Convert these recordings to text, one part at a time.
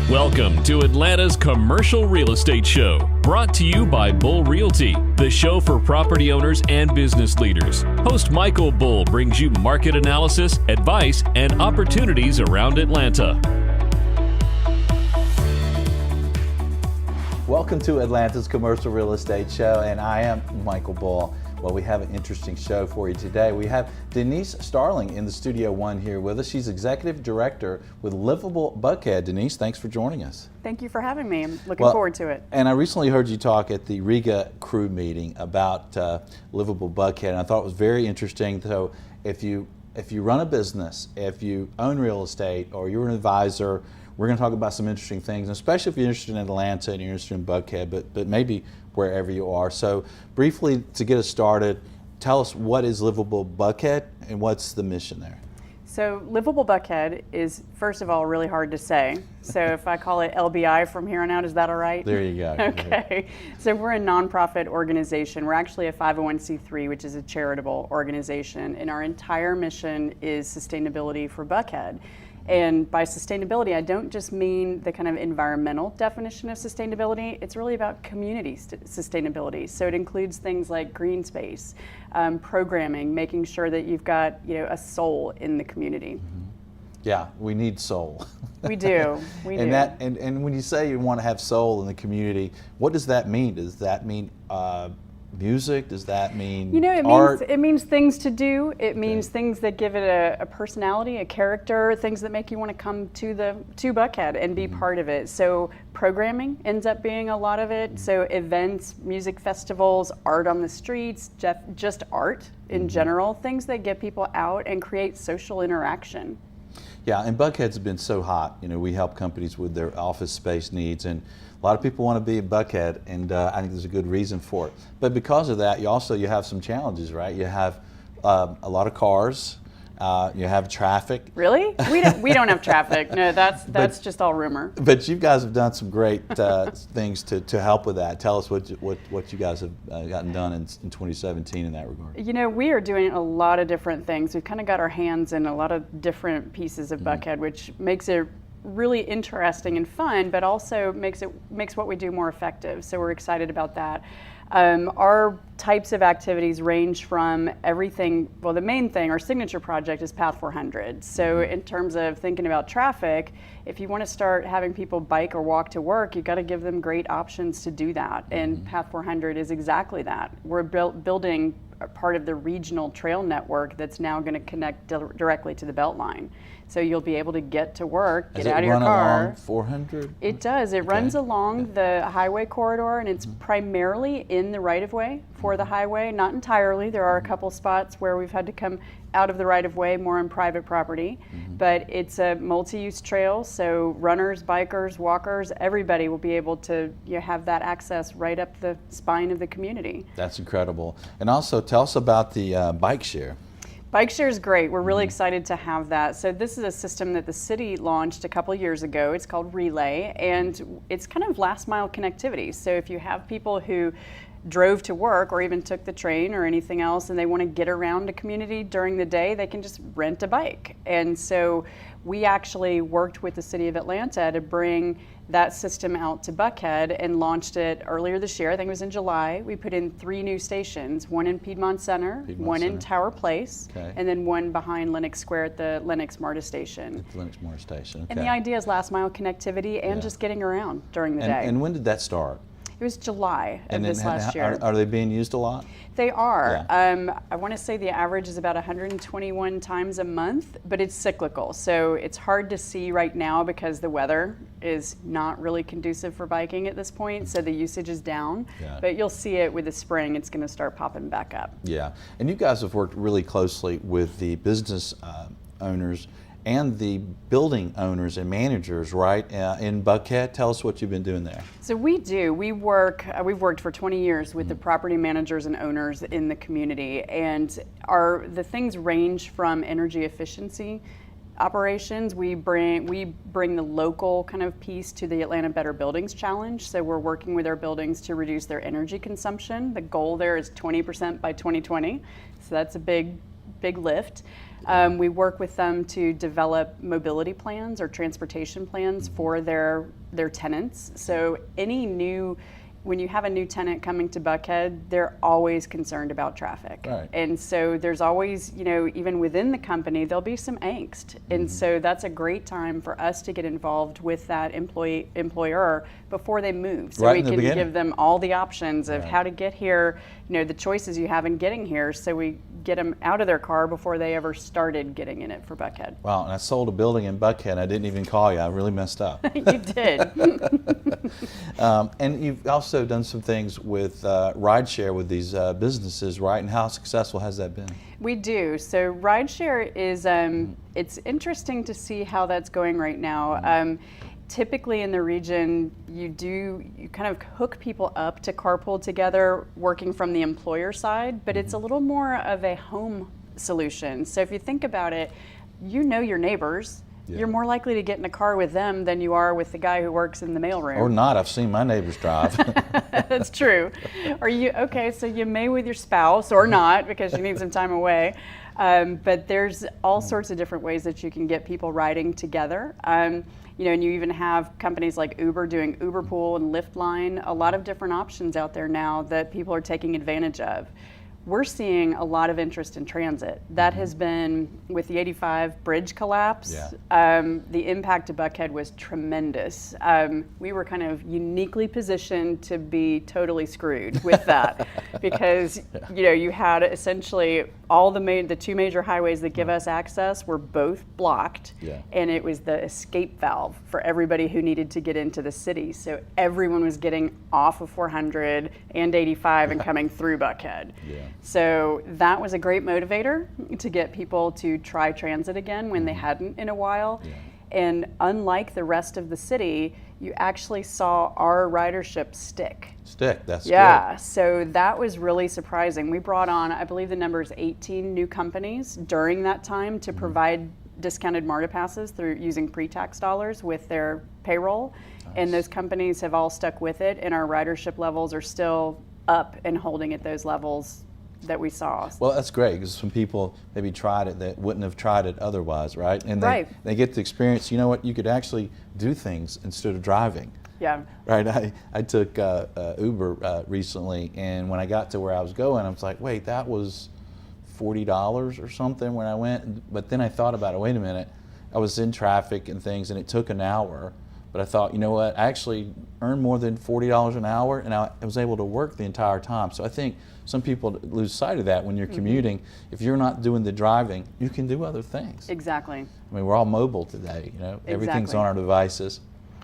Welcome to Atlanta's Commercial Real Estate Show, brought to you by Bull Realty, the show for property owners and business leaders. Host Michael Bull brings you market analysis, advice, and opportunities around Atlanta. Welcome to Atlanta's Commercial Real Estate Show, and I am Michael Bull. Well, we have an interesting show for you today. We have Denise Starling in the Studio One here with us. She's Executive Director with Livable Buckhead. Denise, thanks for joining us. Thank you for having me. I'm looking forward to it. And I recently heard you talk at the Riga crew meeting about Livable Buckhead, and I thought it was very interesting. So if you run a business, if you own real estate, or you're an advisor, we're going to talk about some interesting things, especially if you're interested in Atlanta and you're interested in Buckhead, but maybe wherever you are. So briefly, to get us started, tell us what is Livable Buckhead and what's the mission there? So Livable Buckhead is, first of all, really hard to say. So if I call it LBI from here on out, is that all right? There you go. Okay. So we're a nonprofit organization. We're actually a 501c3, which is a charitable organization, and our entire mission is sustainability for Buckhead. And by sustainability, I don't just mean the kind of environmental definition of sustainability. It's really about community sustainability. So it includes things like green space, programming, making sure that you've got a soul in the community. Mm-hmm. Yeah, we need soul. We do. We do. And when you say you want to have soul in the community, what does that mean? Does that mean music? Does that mean art? It means things to do. It means things that give it a personality, a character, things that make you want to come to Buckhead and be part of it. So programming ends up being a lot of it. So events, music festivals, art on the streets, just art in general, things that get people out and create social interaction. Yeah, and Buckhead's been so hot. We help companies with their office space needs, and a lot of people want to be in Buckhead, and I think there's a good reason for it. But because of that, you have some challenges, right? You have a lot of cars. You have traffic. Really? We don't have traffic. No, that's just all rumor. But you guys have done some great things to help with that. Tell us what you guys have gotten done in 2017 in that regard. We are doing a lot of different things. We've kind of got our hands in a lot of different pieces of Buckhead, which makes it really interesting and fun, but also makes what we do more effective. So we're excited about that. Our types of activities range from everything. Well, the main thing, our signature project, is Path 400. So in terms of thinking about traffic, if you want to start having people bike or walk to work, you've got to give them great options to do that. And Path 400 is exactly that. We're building part of the regional trail network that's now going to connect directly to the Beltline. So you'll be able to get to work, get out of your car. Does it run along 400? It does. It runs along the highway corridor, and it's primarily in the right-of-way for the highway. Not entirely. There are a couple spots where we've had to come out of the right-of-way, more on private property. But it's a multi-use trail, so runners, bikers, walkers, everybody will be able to have that access right up the spine of the community. That's incredible. And also tell us about the bike share. Bike share is great. We're really excited to have that. So this is a system that the city launched a couple years ago. It's called Relay, and it's kind of last mile connectivity. So if you have people who drove to work or even took the train or anything else and they want to get around a community during the day, they can just rent a bike. And so we actually worked with the city of Atlanta to bring that system out to Buckhead and launched it earlier this year. I think it was in July. We put in 3 new stations, one in Piedmont Center, one in Tower Place, and then one behind Lenox Square at the Lenox MARTA station. At the Lenox MARTA station, okay. And the idea is last mile connectivity and just getting around during the day. And when did that start? It was July of this last year. Are they being used a lot? They are. Yeah. I want to say the average is about 121 times a month, but it's cyclical. So it's hard to see right now because the weather is not really conducive for biking at this point. So the usage is down, but you'll see it with the spring. It's going to start popping back up. Yeah. And you guys have worked really closely with the business owners and the building owners and managers, right, in Buckhead. Tell us what you've been doing there. So we do. We've worked for 20 years with the property managers and owners in the community, and the things range from energy efficiency operations. We bring the local kind of piece to the Atlanta Better Buildings Challenge. So we're working with our buildings to reduce their energy consumption. The goal there is 20% by 2020. So that's a big lift. We work with them to develop mobility plans or transportation plans for their tenants. So when you have a new tenant coming to Buckhead, they're always concerned about traffic. Right. And so there's always, even within the company, there'll be some angst. And so that's a great time for us to get involved with that employer before they move. So Right we in the can beginning. give them all the options of Right. how to get here, the choices you have in getting here, so we get them out of their car before they ever started getting in it for Buckhead. Wow, and I sold a building in Buckhead. I didn't even call you. I really messed up. You did. And you've also done some things with rideshare with these businesses, right? And how successful has that been? We do. So rideshare is, it's interesting to see how that's going right now. Typically in the region, you kind of hook people up to carpool together working from the employer side, but it's a little more of a home solution. So if you think about it, your neighbors. Yeah. You're more likely to get in a car with them than you are with the guy who works in the mailroom. Or not. I've seen my neighbors drive. That's true. So you may with your spouse or not because you need some time away. But there's all sorts of different ways that you can get people riding together. And you even have companies like Uber doing Uber Pool and Lyft Line, a lot of different options out there now that people are taking advantage of. We're seeing a lot of interest in transit. That has been, with the 85 bridge collapse, the impact to Buckhead was tremendous. We were kind of uniquely positioned to be totally screwed with that because you had essentially all the two major highways that give us access were both blocked, and it was the escape valve for everybody who needed to get into the city. So everyone was getting off of 400 and 85 and coming through Buckhead. So that was a great motivator to get people to try transit again when they hadn't in a while. And unlike the rest of the city, you actually saw our ridership stick. That's good. So that was really surprising. We brought on, I believe the number is 18 new companies during that time to provide discounted MARTA passes through using pre-tax dollars with their payroll. And those companies have all stuck with it, and our ridership levels are still up and holding at those levels that we saw. Well, that's great because some people maybe tried it that wouldn't have tried it otherwise, right? And they get to experience, you could actually do things instead of driving. Yeah. Right. I took Uber recently, and when I got to where I was going, I was like, wait, that was $40 or something when I went. But then I thought about it. Wait a minute. I was in traffic and things, and it took an hour. But I thought, you know what? I actually earned more than $40 an hour, and I was able to work the entire time. So I think some people lose sight of that when you're commuting. If you're not doing the driving, you can do other things. Exactly. I mean, we're all mobile today. Everything's on our devices.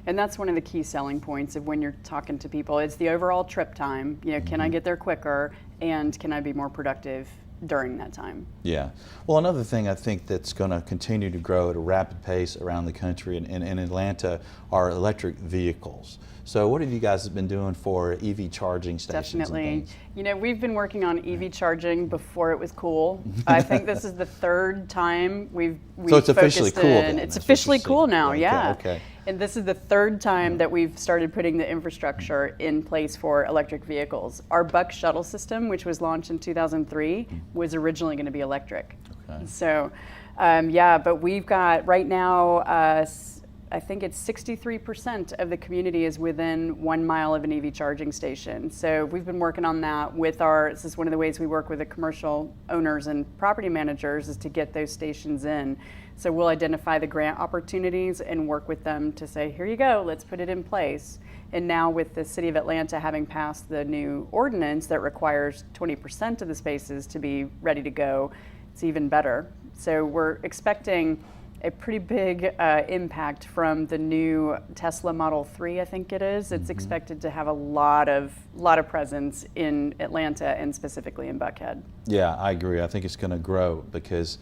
And that's one of the key selling points of when you're talking to people. It's the overall trip time. Can I get there quicker, and can I be more productive during that time? Yeah. Well, another thing I think that's going to continue to grow at a rapid pace around the country and in Atlanta are electric vehicles. So what have you guys been doing for EV charging stations? Definitely. We've been working on EV charging before it was cool. I think this is the third time we've so it's officially cool then, it's officially cool now, Okay. And this is the third time that we've started putting the infrastructure in place for electric vehicles. Our Buck shuttle system, which was launched in 2003, was originally going to be electric. Okay. So, but we've got right now, I think it's 63% of the community is within 1 mile of an EV charging station. So we've been working on that with this is one of the ways we work with the commercial owners and property managers is to get those stations in. So we'll identify the grant opportunities and work with them to say, here you go, let's put it in place. And now with the City of Atlanta having passed the new ordinance that requires 20% of the spaces to be ready to go, it's even better. So we're expecting a pretty big impact from the new Tesla Model 3, I think it is. It's expected to have a lot of presence in Atlanta and specifically in Buckhead. Yeah, I agree. I think it's going to grow because,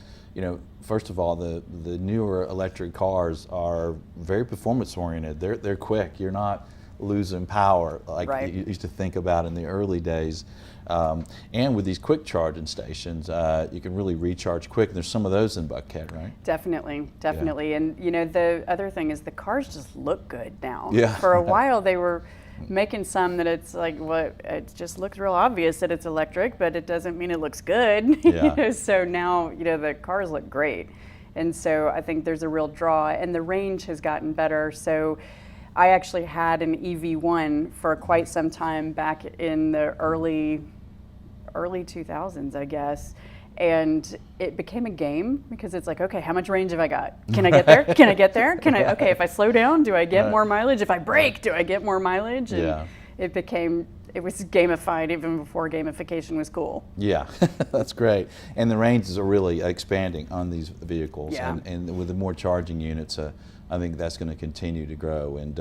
first of all, the newer electric cars are very performance oriented. They're quick. You're not losing power like you used to think about in the early days. And with these quick charging stations, you can really recharge quick. There's some of those in Buckhead, right? Definitely. And the other thing is the cars just look good now. Yeah. For a while they were making some that it's like, well, it just looks real obvious that it's electric, but it doesn't mean it looks good. Yeah. So now, the cars look great. And so I think there's a real draw, and the range has gotten better. So I actually had an EV1 for quite some time back in the early 2000s, I guess. And it became a game because it's like, okay, how much range have I got? Can I get there? Can I get there? Okay, if I slow down, do I get more mileage? If I brake, do I get more mileage? And it was gamified even before gamification was cool. Yeah, that's great. And the ranges are really expanding on these vehicles. Yeah. And with the more charging units, I think that's going to continue to grow. And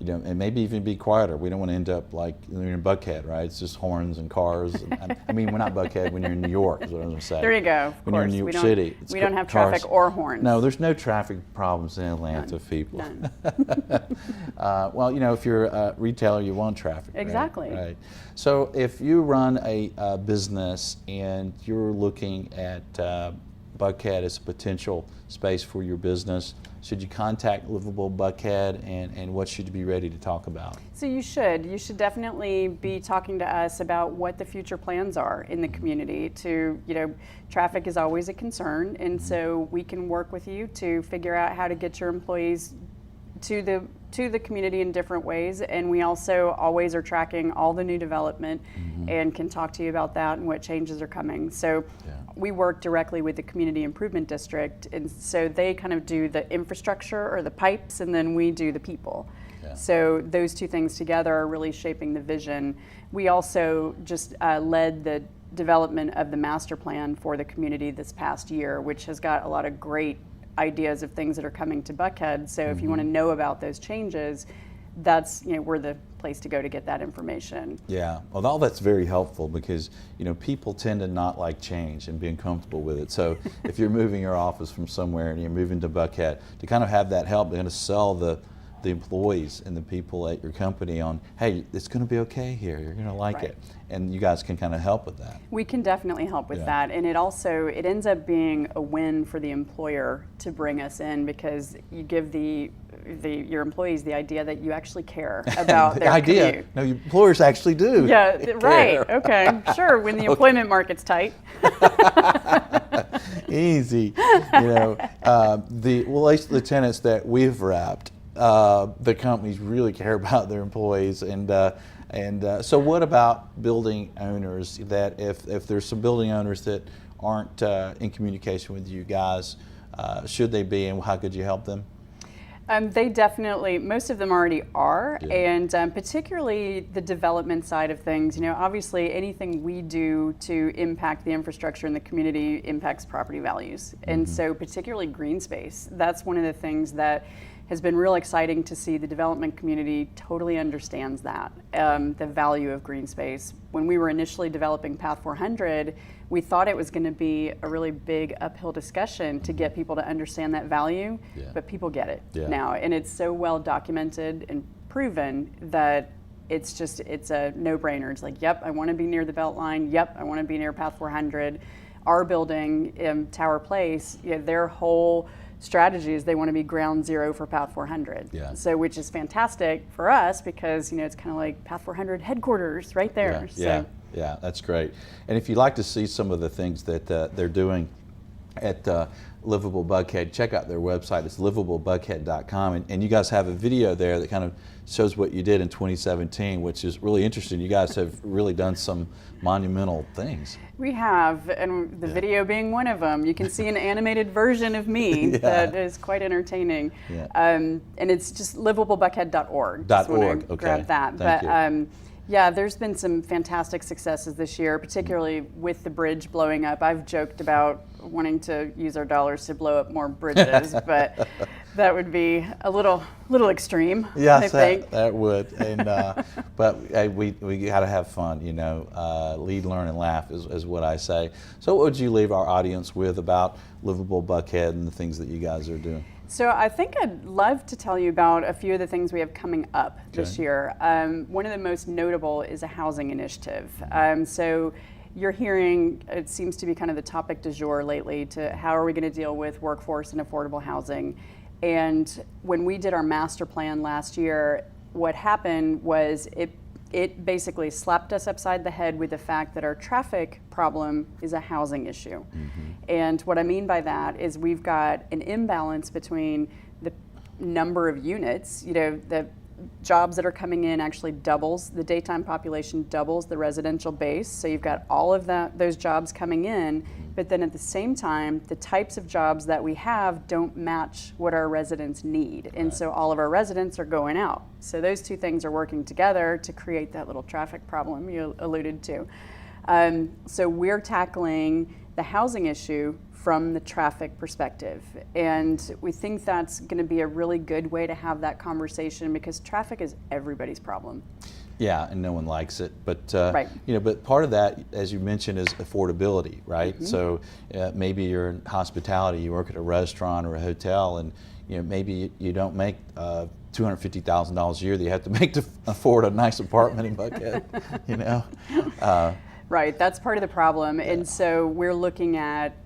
and maybe even be quieter. We don't want to end up like you're in Buckhead, right? It's just horns and cars. I mean, we're not Buckhead when you're in New York, is what I was going to say. There you go. When you're in New York City, we don't have cars. traffic or horns. No, there's no traffic problems in Atlanta, people. None. Well, if you're a retailer, you want traffic. Exactly. Right. So if you run a business and you're looking at Buckhead as a potential space for your business, should you contact Livable Buckhead, and what should you be ready to talk about? So you should definitely be talking to us about what the future plans are in the community. Traffic is always a concern, and so we can work with you to figure out how to get your employees to the community in different ways. And we also always are tracking all the new development and can talk to you about that and what changes are coming. So we work directly with the Community Improvement District, and so they kind of do the infrastructure or the pipes, and then we do the people. Yeah. So those two things together are really shaping the vision. We also just led the development of the master plan for the community this past year, which has got a lot of great ideas of things that are coming to Buckhead. So if you want to know about those changes, that's we're the place to go to get that information. Yeah, well, all that's very helpful because people tend to not like change and being comfortable with it. So if you're moving your office from somewhere and you're moving to Buckhead, to kind of have that help, they're going to sell the employees and the people at your company on, hey, it's going to be okay here. You're going to like it, and you guys can kind of help with that. We can definitely help with that, and it ends up being a win for the employer to bring us in because you give your employees the idea that you actually care about the their idea. commute. No, employers actually do. Yeah, right. Care. Okay, sure. When the employment market's tight. Easy. The tenants that we've wrapped, the companies really care about their employees, and so what about building owners? That if there's some building owners that aren't in communication with you guys, should they be, and how could you help them? They definitely, most of them already are, and particularly the development side of things. Obviously anything we do to impact the infrastructure in the community impacts property values, and so particularly green space. That's one of the things that has been real exciting to see. The development community totally understands that, the value of green space. When we were initially developing Path 400, we thought it was going to be a really big uphill discussion to get people to understand that value, but people get it now, and it's so well documented and proven that it's a no-brainer. It's like, yep, I want to be near the Beltline. Yep, I want to be near Path 400. Our building, Tower Place, their whole strategy is they want to be ground zero for Path 400. So, which is fantastic for us because it's kind of like Path 400 headquarters right there. Yeah, that's great. And if you'd like to see some of the things that they're doing at Livable Buckhead, check out their website. It's livablebuckhead.com, and you guys have a video there that kind of shows what you did in 2017, which is really interesting. You guys have really done some monumental things. We have, and the video being one of them. You can see an animated version of me that is quite entertaining. And it's just livablebuckhead.org. .org. Okay. Grab that. Thank you. Yeah, there's been some fantastic successes this year, particularly with the bridge blowing up. I've joked about wanting to use our dollars to blow up more bridges, but that would be a little extreme. Yes, I think. that would. And but we got to have fun, lead, learn, and laugh is what I say. So, what would you leave our audience with about Livable Buckhead and the things that you guys are doing? So I think I'd love to tell you about a few of the things we have coming up this year. One of the most notable is a housing initiative. So you're hearing, it seems to be kind of the topic du jour lately, to how are we going to deal with workforce and affordable housing. And when we did our master plan last year, what happened was it basically slapped us upside the head with the fact that our traffic problem is a housing issue. And what I mean by that is we've got an imbalance between the number of units, the jobs that are coming in actually doubles, the daytime population doubles the residential base. So you've got all of those jobs coming in, but then at the same time, the types of jobs that we have don't match what our residents need. And so all of our residents are going out. So those two things are working together to create that little traffic problem you alluded to. So we're tackling the housing issue from the traffic perspective. And we think that's going to be a really good way to have that conversation, because traffic is everybody's problem. Yeah, and no one likes it. But Right. But part of that, as you mentioned, is affordability, right? So maybe you're in hospitality, you work at a restaurant or a hotel, and maybe you don't make $250,000 a year that you have to make to afford a nice apartment in Buckhead. Right, that's part of the problem. And so we're looking at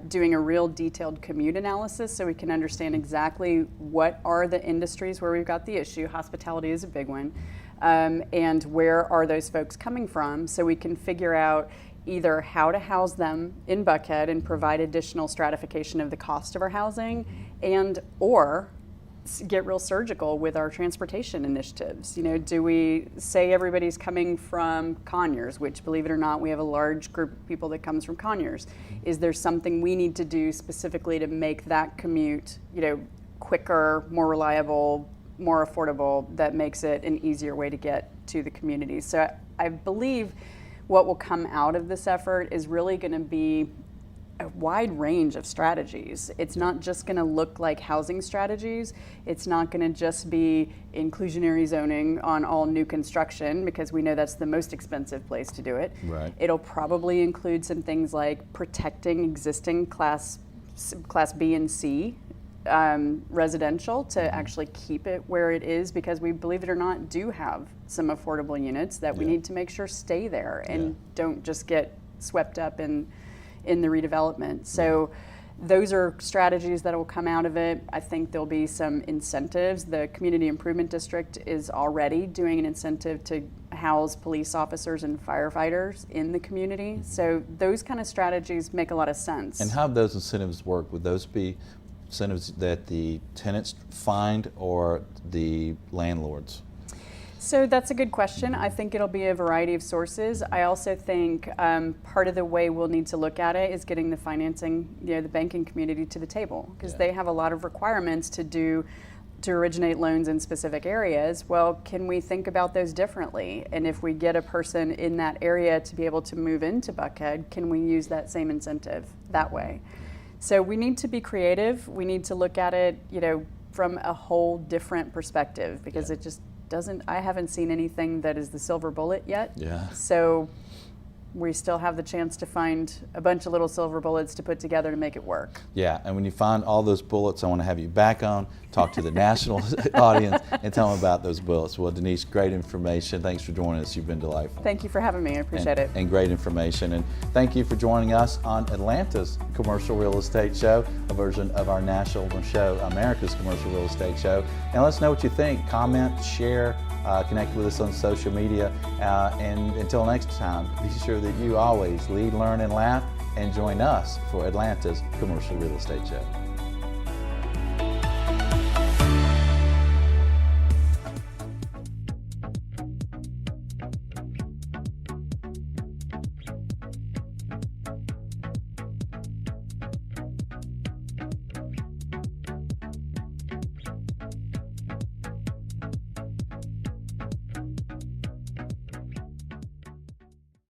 doing a real detailed commute analysis so we can understand exactly what are the industries where we've got the issue. Hospitality is a big one. And where are those folks coming from, so we can figure out either how to house them in Buckhead and provide additional stratification of the cost of our housing, and or get real surgical with our transportation initiatives. Do we say everybody's coming from Conyers, which, believe it or not, we have a large group of people that comes from Conyers. Is there something we need to do specifically to make that commute, quicker, more reliable, more affordable, that makes it an easier way to get to the community? So I believe what will come out of this effort is really going to be a wide range of strategies. It's not just going to look like housing strategies. It's not going to just be inclusionary zoning on all new construction, because we know that's the most expensive place to do it. Right. It'll probably include some things like protecting existing class B and C residential to actually keep it where it is, because we, believe it or not, do have some affordable units that we need to make sure stay there and don't just get swept up in the redevelopment. So those are strategies that will come out of it. I think there'll be some incentives. The Community Improvement District is already doing an incentive to house police officers and firefighters in the community. So those kind of strategies make a lot of sense. And how do those incentives work? Would those be incentives that the tenants find or the landlords? So that's a good question. I think it'll be a variety of sources. I also think part of the way we'll need to look at it is getting the financing, the banking community to the table, because they have a lot of requirements to originate loans in specific areas. Well, can we think about those differently? And if we get a person in that area to be able to move into Buckhead, can we use that same incentive that way? So we need to be creative. We need to look at it, from a whole different perspective, because it just I haven't seen anything that is the silver bullet yet. Yeah. So we still have the chance to find a bunch of little silver bullets to put together to make it work. Yeah, and when you find all those bullets, I want to have you back on, talk to the national audience, and tell them about those bullets. Well, Denise, great information. Thanks for joining us. You've been delightful. Thank you for having me. I appreciate it. And great information. And thank you for joining us on Atlanta's Commercial Real Estate Show, a version of our national show, America's Commercial Real Estate Show. And let us know what you think. Comment, share, connect with us on social media. And until next time, be sure that you always lead, learn, and laugh, and join us for Atlanta's Commercial Real Estate Show.